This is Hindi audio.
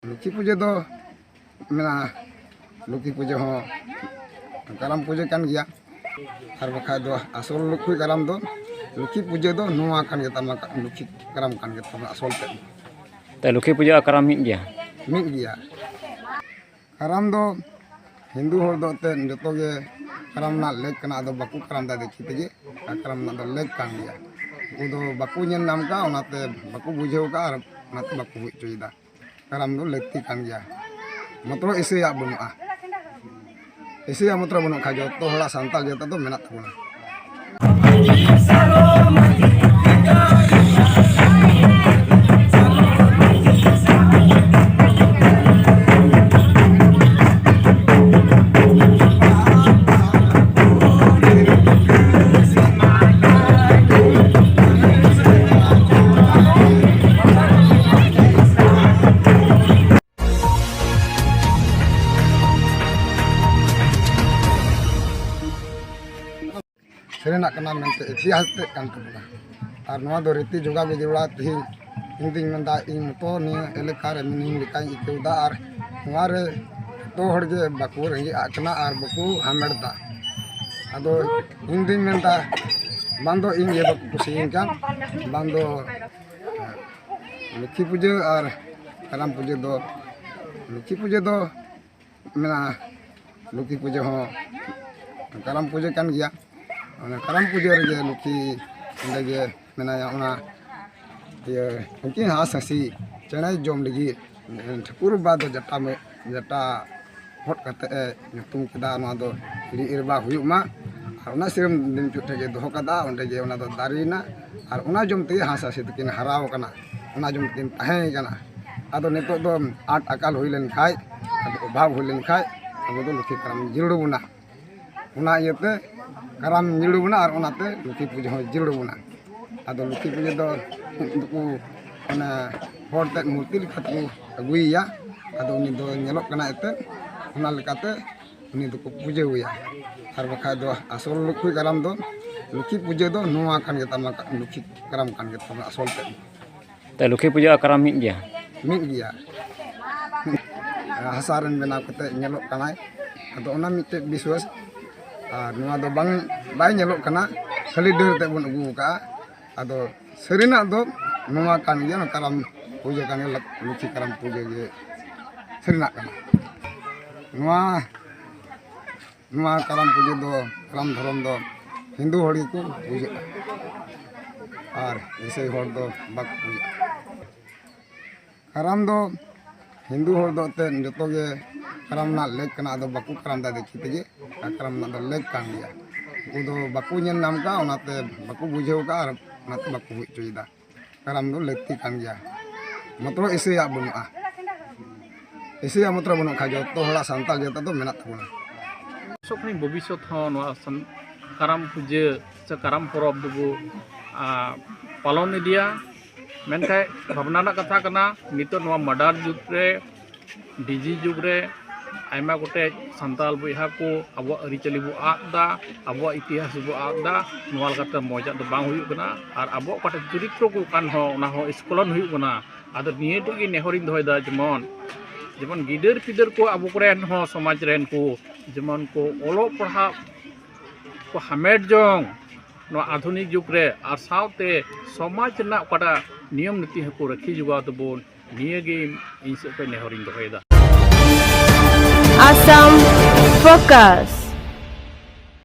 लुखी पूजा दो मेना लुखी पूजा हो करम पूजा कान गया और बखा दो असल लुखी करम दो लुखी पूजा दो नुआ कान गया तमा लुखी करम कान गया तमा असल ते लुखी पूजा करम मिट गया करम दो हिंदू हर दो ते जतो गे करम ना लेक कना दो बाकू करम दा देखी तेगे करम ना दो लेक कान गया उदो बाकू ñen नाम का ओनाते बाकू बुझेव का और ओनाते बाकू हुई चुईदा करम दो लेक्ति कान गया मतलब इसे या बनुआ इसे या मतलब बनु खा जतो हला सांताल जतो दो मेना तबुना सेरेना कना मेनते इतिहास ते कान तबुना और नवा दो रीति जोगा बिजोड़ा तिहि हिंदी मेंदा इन मतो नि एलेका रे मिनिंग लिकाई इकेउदा और नवा रे तो हड़गे बाकू रेंगे आकना और बाकू हामेड़दा आदो हिंदी मेंदा बांदो इन ये बाकू कुसिइन कान बांदो लुखी पूजा और करम पूजा दो लुखी पूजा दो मेना लुखी पूजा हो करम पूजा कान गया करम पूजा रे लुखी अंदे मेनाया ओना ये उनकी हास हसी चेना जम लगी ठकुर बाद जटा में जटा हट कते तुम केदा ओना दो रि इरबा हुयुमा और ओना सिरम दिन चुटे के दोह कदा ओंडे जे ओना दो दारीना और ओना जम ते हास हसी तकिन हराव कना ओना जम तकिन ताहे कना आदो नितो दो आट अकाल हुई लेन खाय आदो अभाव हुई लेन खाय अब दो लुखी करम जिरुबुना ओना इयते करम जिरुबुना और ओनाते लुखी पूजा हो जिरुबुना आदो लुखी पूजा दो को ओना होरते मूर्ति लिखत को अगुइया आदो उनी दो नेलोक कना एते ओना लेकाते उनी दो को पूजा हुया और बखा दो असल लुखी करम दो लुखी पूजा दो नुआ कान गे तमा लुखी करम कान गे तमा असल ते लुखी पूजा करम मिट गया हसारन बनाव कते नेलोक कनाय आदो ओना मिटे विश्वास और नुआ दो बांग बाय नेलोक कना खाली डर ते बन अगु का आदो सरीना दो नुआ कान गया करम पूजा कान लुखी करम पूजा गे सरीना कना नुआ करम पूजा दो करम धर्म दो हिंदू हड़ी को पूजा और ऐसे हर दो बाक पूजा करम दो हिंदू हर दो ते जतो गे करम ना लेक कना दो बाकू करम दा देखी तेगे करम ना दो लेक कान गया उदो बाकू ñen नाम का ओनाते बाकू बुझेव का और ओनाते बाकू हुई चुईदा करम दो लेक्ति कान गया मतलब इसे या बनुआ इसे या मतलब बनु खा जतो हला सांताल जतो दो मेना तबुना सकनी भविष्यत हो करम पूजा से करम परब दबो पालन इदिया मेनखाय भावना ना कथा कना नितो नवा मॉडर्न जुग रे डिजी जुग रे आयमा गोटे संताल बहा को अब अरिचली बो आदा अब इतिहास बो आदा नवा लगाते मजा दो बांग हुयु कना और अब कटे चरित्र को कान हो ओना हो स्कूलन हुयु कना आदो निये तो गे नेहरिन दोयदा जेमन जेमन गिदर पिदर को अब कोरेन हो समाज रेन को जेमन को ओलो पढ़ा को हामेट जोंग नो आधुनिक जुग रे और सावते समाज ना कटा नियम नीति को रखी जुगा तबोन निये गे इन से पे नेहरिन दोयदा Assam Focus.